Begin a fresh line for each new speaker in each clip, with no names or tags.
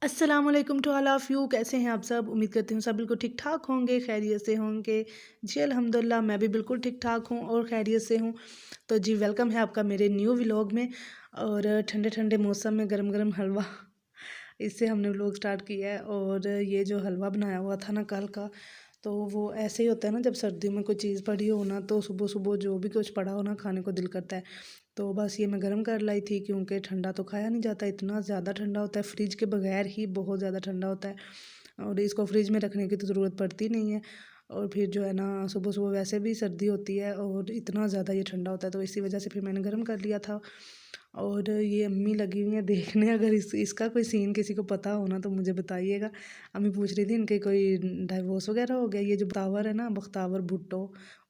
अस्सलाम वालेकुम to all of you. कैसे हैं आप सब? उम्मीद करती हूँ सब बिल्कुल ठीक-ठाक होंगे, खैरियत से होंगे। जी अल्हम्दुलिल्लाह मैं भी बिल्कुल ठीक-ठाक हूँ और खैरियत से हूँ। तो जी वेलकम है आपका मेरे न्यू व्लॉग में। और ठंडे-ठंडे मौसम में गरम-गरम हलवा इससे हमने व्लॉग स्टार्ट किया है। और ये जो हलवा बनाया हुआ था ना कल का, तो वो ऐसे ही होता है ना, जब सर्दियों में कोई चीज़ पड़ी हो ना तो सुबह-सुबह जो भी कुछ पड़ा हो ना खाने को दिल करता है। तो बस ये मैं गरम कर लाई थी क्योंकि ठंडा तो खाया नहीं जाता, इतना ज़्यादा ठंडा होता है, फ्रिज के बगैर ही बहुत ज़्यादा ठंडा होता है। और इसको फ्रिज में रखने की तो ज़रूरत पड़ती नहीं है। और फिर जो है ना सुबह-सुबह वैसे भी सर्दी होती है और इतना ज़्यादा ये ठंडा होता है, तो इसी वजह से फिर मैंने गरम कर लिया था। और ये अम्मी लगी हुई हैं देखने, अगर इसका कोई सीन किसी को पता हो ना तो मुझे बताइएगा। अम्मी पूछ रही थी इनके कोई डाइवोर्स वगैरह हो गया। ये जो बख्तावर है ना, बख्तावर भुट्टो,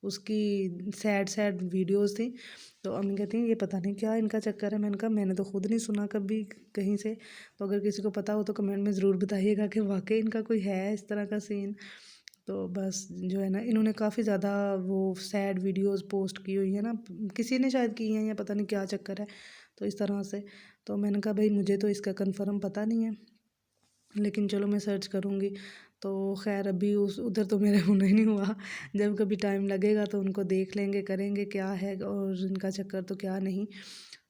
उसकी सैड सैड वीडियोस थी। तो अम्मी कहती हैं ये पता नहीं क्या इनका चक्कर है। मैंने कहा मैंने तो खुद नहीं सुना कभी कहीं से। तो अगर किसी को पता हो तो कमेंट में ज़रूर बताइएगा कि वाकई इनका कोई है इस तरह का सीन। तो बस जो है ना इन्होंने काफ़ी ज़्यादा वो सैड वीडियोस पोस्ट की हुई है ना, किसी ने शायद की हैं या पता नहीं क्या चक्कर है। तो इस तरह से तो मैंने कहा भाई मुझे तो इसका कंफर्म पता नहीं है, लेकिन चलो मैं सर्च करूँगी। तो ख़ैर अभी उस उधर तो मेरे होना ही नहीं हुआ। जब कभी टाइम लगेगा तो उनको देख लेंगे, करेंगे क्या है और इनका चक्कर तो क्या नहीं।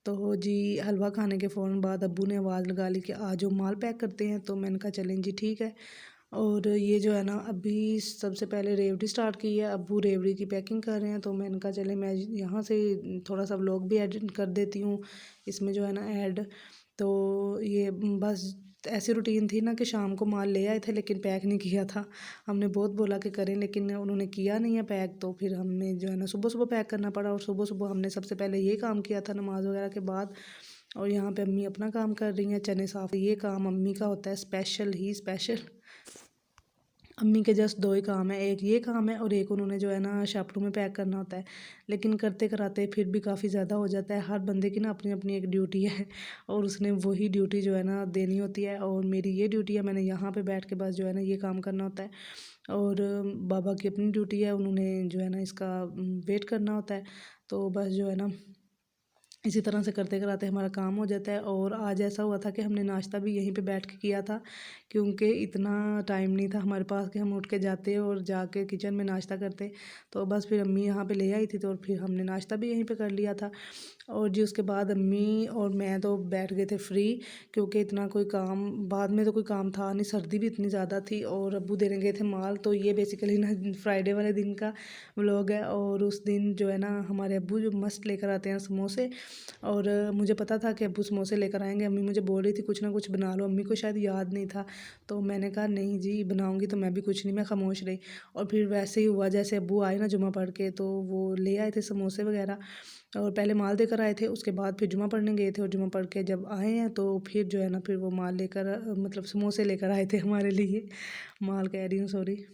तो जी हलवा खाने के फ़ौरन बाद अब्बू ने आवाज़ लगा ली कि आ जाओ माल पैक करते हैं। तो मैंने कहा चलें जी ठीक है। और ये जो है ना अभी सबसे पहले रेवड़ी स्टार्ट की है, अब्बू रेवड़ी की पैकिंग कर रहे हैं। तो मैंने कहा चले मैं यहाँ से थोड़ा सा व्लॉग भी ऐड कर देती हूँ इसमें जो है ना ऐड। तो ये बस ऐसी रूटीन थी ना कि शाम को माल ले आए थे लेकिन पैक नहीं किया था। हमने बहुत बोला कि करें लेकिन उन्होंने किया नहीं है पैक, तो फिर हमने जो है ना सुबह-सुबह पैक करना पड़ा। और सुबह-सुबह हमने सबसे पहले ये काम किया था नमाज़ वगैरह के बाद। और यहाँ पे अम्मी अपना काम कर रही हैं, चने साफ़। ये काम अम्मी का होता है स्पेशल ही स्पेशल। अम्मी के जस्ट 2 ही काम है, एक ये काम है और एक उन्होंने जो है ना शापरू में पैक करना होता है। लेकिन करते-कराते फिर भी काफ़ी ज़्यादा हो जाता है। हर बंदे की ना अपनी-अपनी एक ड्यूटी है और उसने वही ड्यूटी जो है ना देनी होती है। और मेरी ये ड्यूटी है, मैंने यहाँ पे बैठ के बस जो है ना ये काम करना होता है। और बाबा की अपनी ड्यूटी है, उन्होंने जो है ना इसका वेट करना होता है। तो बस जो है ना इसी तरह से करते कराते हमारा काम हो जाता है। और आज ऐसा हुआ था कि हमने नाश्ता भी यहीं पे बैठ के किया था क्योंकि इतना टाइम नहीं था हमारे पास कि हम उठ के जाते और जाके किचन में नाश्ता करते। तो बस फिर अम्मी यहाँ पे ले आई थी तो फिर हमने नाश्ता भी यहीं पे कर लिया था। और जी उसके बाद अम्मी और मैं तो बैठ गए थे फ्री, क्योंकि इतना कोई काम बाद में तो कोई काम था नहीं, सर्दी भी इतनी ज़्यादा थी और अब्बू देने गए थे माल। तो ये बेसिकली ना फ्राइडे वाले दिन का व्लॉग है। और उस दिन जो है ना हमारे अब्बू जो मस्त लेकर आते हैं समोसे। और मुझे पता था कि अब्बू समोसे लेकर आएँगे। अम्मी मुझे बोल रही थी कुछ ना कुछ बना लो, अम्मी को शायद याद नहीं था। तो मैंने कहा नहीं जी बनाऊँगी तो मैं भी कुछ नहीं, मैं खामोश रही। और फिर वैसे ही हुआ, जैसे अब्बू आए ना जुम्मा पढ़ के तो वो ले आए थे समोसे वगैरह। और पहले माल देकर आए थे, उसके बाद फिर जुम्मा पढ़ने गए थे और जुम्मा पढ़ के जब आए हैं तो फिर जो है ना फिर वो माल लेकर मतलब समोसे लेकर आए थे हमारे लिए। माल कह रही हूँ, सॉरी।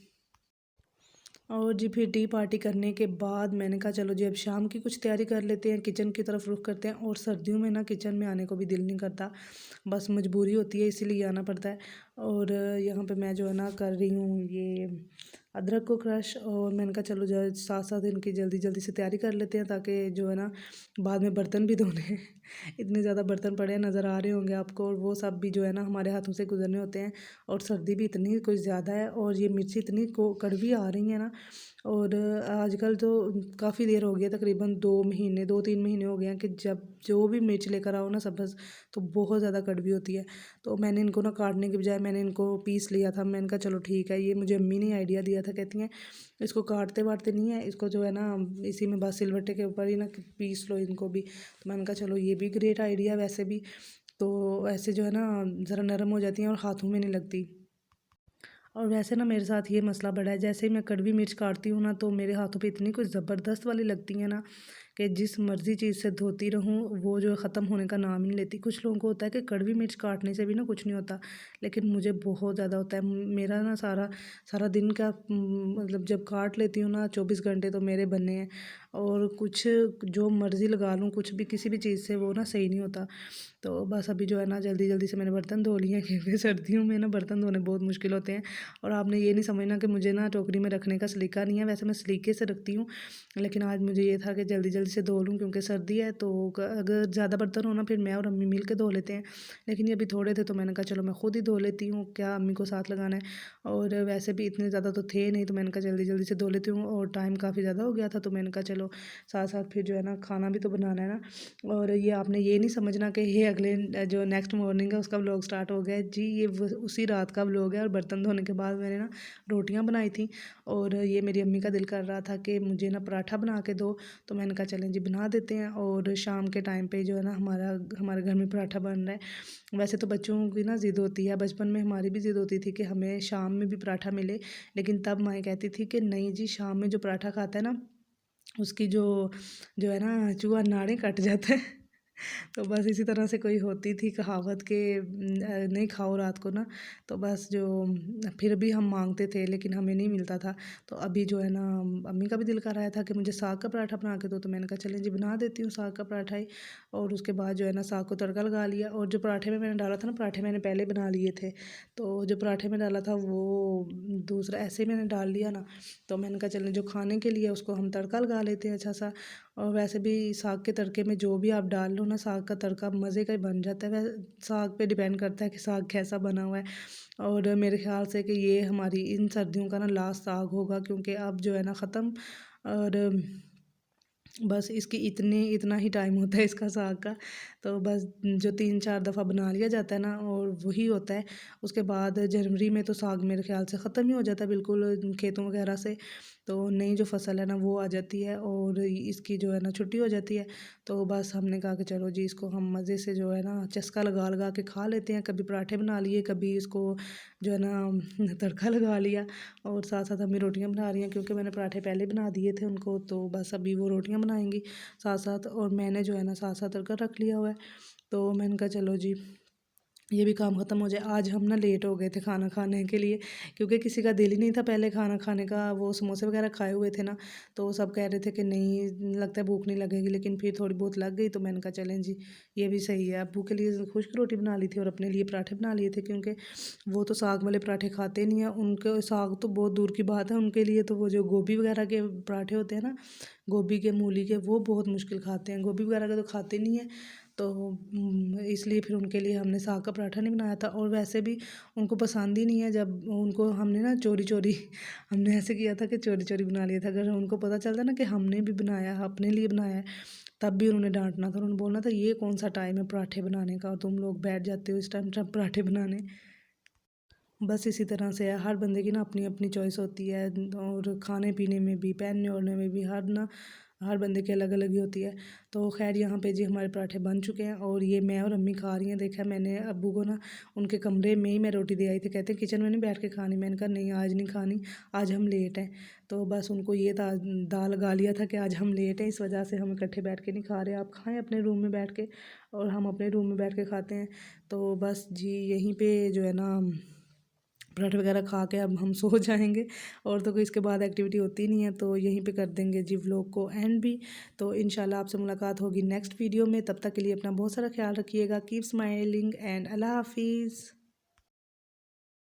और जी फिर टी पार्टी करने के बाद मैंने कहा चलो जी अब शाम की कुछ तैयारी कर लेते हैं, किचन की तरफ रुख करते हैं। और सर्दियों में ना किचन में आने को भी दिल नहीं करता, बस मजबूरी होती है इसीलिए आना पड़ता है। और यहाँ पे मैं जो है ना कर रही हूँ ये अदरक को क्रश। और मैंने कहा चलो जो साथ साथ इनकी जल्दी जल्दी से तैयारी कर लेते हैं ताकि जो है ना बाद में बर्तन भी धोने हैं। इतने ज़्यादा बर्तन पड़े हैं, नज़र आ रहे होंगे आपको, और वो सब भी जो है ना हमारे हाथों से गुजरने होते हैं। और सर्दी भी इतनी कुछ ज़्यादा है और ये मिर्ची इतनी को कड़वी आ रही है ना। और आजकल तो काफ़ी देर हो गई है, तकरीबन 2 महीने 2-3 महीने हो गए हैं कि जब जो भी मिर्च लेकर आओ ना सब्ज़, तो बहुत ज़्यादा कड़वी होती है। तो मैंने इनको ना काटने के बजाय मैंने इनको पीस लिया था। मैंने कहा चलो ठीक है, ये मुझे अम्मी ने आइडिया दिया था, कहती हैं इसको काटते वाटते नहीं है, इसको जो है ना इसी में बस सिलबट्टे के ऊपर ही ना पीस लो इनको भी। तो मैंने कहा चलो ये भी ग्रेट आइडिया वैसे भी। तो ऐसे जो है ना ज़रा नरम हो जाती हैं और हाथों में नहीं लगती। और वैसे ना मेरे साथ ये मसला बड़ा है, जैसे ही मैं कड़वी मिर्च काटती हूँ ना तो मेरे हाथों पे इतनी कुछ ज़बरदस्त वाली लगती हैं ना कि जिस मर्ज़ी चीज़ से धोती रहूँ वो जो है ख़त्म होने का नाम ही नहीं लेती। कुछ लोगों को होता है कि कड़वी मिर्च काटने से भी ना कुछ नहीं होता, लेकिन मुझे बहुत ज़्यादा होता है। मेरा ना सारा सारा दिन का मतलब जब काट लेती हूँ ना 24 घंटे तो मेरे बने हैं। और कुछ जो मर्ज़ी लगा लूँ कुछ भी किसी भी चीज़ से वो ना सही नहीं होता। तो बस अभी जो है ना जल्दी जल्दी से मैंने बर्तन धो लिए हैं क्योंकि सर्दियों में ना बर्तन धोने बहुत मुश्किल होते हैं। और आपने ये नहीं समझना कि मुझे ना टोकरी में रखने का सलीका नहीं है, वैसे मैं सलीके से रखती हूँ। लेकिन आज मुझे ये था कि जल्दी जल्दी से धो लूँ क्योंकि सर्दी है, तो अगर ज़्यादा बर्तन हो ना फिर मैं और अम्मी मिल के धो लेते हैं। लेकिन ये अभी थोड़े थे तो मैंने कहा चलो मैं खुद ही धो लेती हूँ, क्या अम्मी को साथ लगाना है। और वैसे भी इतने ज़्यादा तो थे नहीं, तो मैंने कहा जल्दी जल्दी से धो लेती हूँ और टाइम काफ़ी ज़्यादा हो गया था, तो मैंने कहा चलो साथ साथ फिर जो है ना खाना भी तो बनाना है ना। और ये आपने ये नहीं समझना कि ये अगले जो नेक्स्ट मॉर्निंग है उसका व्लॉग स्टार्ट हो गया है जी, ये उसी रात का व्लॉग है। और बर्तन धोने के बाद मैंने ना रोटियां बनाई थी और ये मेरी अम्मी का दिल कर रहा था कि मुझे ना पराठा बना के दो, तो मैंने कहा चलें जी बना देते हैं। और शाम के टाइम पे जो है ना हमारे घर में पराठा बन रहा है। वैसे तो बच्चों की ना ज़िद होती है, बचपन में हमारी भी ज़िद होती थी कि हमें शाम में भी पराठा मिले, लेकिन तब माँ कहती थी कि नहीं जी, शाम में जो पराठा खाता है ना उसकी जो जो है ना चूहा नाड़ी कट जाता है। तो बस इसी तरह से कोई होती थी कहावत कि नहीं खाओ रात को ना। तो बस जो फिर भी हम मांगते थे लेकिन हमें नहीं मिलता था। तो अभी जो है ना अम्मी का भी दिल कर आया था कि मुझे साग का पराठा बना के दो, तो मैंने कहा चलें जी बना देती हूँ साग का पराठा ही। और उसके बाद जो है ना साग को तड़का लगा लिया, और जो पराठे में मैंने डाला था ना, पराठे मैंने पहले बना लिए थे, तो जो पराठे में डाला था वो दूसरा ऐसे ही मैंने डाल लिया ना। तो मैंने कहा चलें जो खाने के लिए उसको हम तड़का लगा लेते हैं अच्छा सा। और वैसे भी साग के तड़के में जो भी आप डाल लो ना, साग का तड़का मज़े का ही बन जाता है। वैसे साग पे डिपेंड करता है कि साग कैसा बना हुआ है। और मेरे ख्याल से कि ये हमारी इन सर्दियों का ना लास्ट साग होगा, क्योंकि अब जो है ना ख़त्म। और बस इसकी इतना ही टाइम होता है इसका साग का। तो बस जो 3-4 दफ़ा बना लिया जाता है ना, और वही होता है। उसके बाद जनवरी में तो साग मेरे ख़्याल से ख़त्म ही हो जाता है बिल्कुल खेतों वगैरह से। तो नई जो फसल है ना वो आ जाती है और इसकी जो है ना छुट्टी हो जाती है। तो बस हमने कहा कि चलो जी इसको हम मज़े से जो है ना चस्का लगा लगा के खा लेते हैं। कभी पराठे बना लिए, कभी इसको जो है ना तड़का लगा लिया। और साथ साथ अम्मी रोटियां बना रही हैं क्योंकि मैंने पराठे पहले बना दिए थे उनको, तो बस अभी वो रोटियां बनाएंगी साथ साथ। और मैंने जो है ना साथ साथ तड़का रख लिया हुआ है। तो मैंने कहा चलो जी ये भी काम ख़त्म हो जाए। आज हम ना लेट हो गए थे खाना खाने के लिए, क्योंकि किसी का दिल ही नहीं था पहले खाना खाने का। वो समोसे वगैरह खाए हुए थे ना, तो सब कह रहे थे कि नहीं लगता है भूख नहीं लगेगी, लेकिन फिर थोड़ी बहुत लग गई। तो मैंने कहा चलें जी ये भी सही है। अब्बू के लिए खुश्क रोटी बना ली थी और अपने लिए पराठे बना लिए थे, क्योंकि वो तो साग वाले पराठे खाते नहीं हैं। उनके साग तो बहुत दूर की बात है उनके लिए, तो वो जो गोभी वगैरह के पराठे होते हैं ना, गोभी के मूली के, वो बहुत मुश्किल खाते हैं। गोभी वगैरह के तो खाते नहीं हैं। तो इसलिए फिर उनके लिए हमने साग का पराठा नहीं बनाया था। और वैसे भी उनको पसंद ही नहीं है। जब उनको हमने ना चोरी चोरी हमने ऐसे किया था कि चोरी चोरी बना लिया था। अगर उनको पता चलता ना कि हमने भी बनाया है, अपने लिए बनाया है, तब भी उन्होंने डांटना था। उन्होंने बोलना था ये कौन सा टाइम है पराठे बनाने का, और तुम लोग बैठ जाते हो इस टाइम पराठे बनाने। बस इसी तरह से है, हर बंदे की ना अपनी अपनी चॉइस होती है। और खाने पीने में भी, पहनने ओढ़ने में भी, हर बंदे की अलग अलग ही होती है। तो खैर यहाँ पे जी हमारे पराठे बन चुके हैं और ये मैं और अम्मी खा रही हैं। देखा मैंने अब्बू को ना उनके कमरे में ही मैं रोटी दे आई थी, कहते हैं किचन में नहीं बैठ के खानी। मैंने कहा नहीं आज नहीं खानी, आज हम लेट हैं। तो बस उनको ये था, दाल लगा लिया था कि आज हम लेट हैं, इस वजह से हम इकट्ठे बैठ के नहीं खा रहे। आप खाएँ अपने रूम में बैठ के, और हम अपने रूम में बैठ के खाते हैं। तो बस जी यहीं पर जो है ना पराठे वगैरह खा के अब हम सो जाएंगे। और तो कोई इसके बाद एक्टिविटी होती नहीं है, तो यहीं पे कर देंगे जी व्लॉग को एंड भी। तो इंशाल्लाह आपसे मुलाकात होगी नेक्स्ट वीडियो में। तब तक के लिए अपना बहुत सारा ख्याल रखिएगा। कीप स्माइलिंग एंड अल्लाह हाफिज़।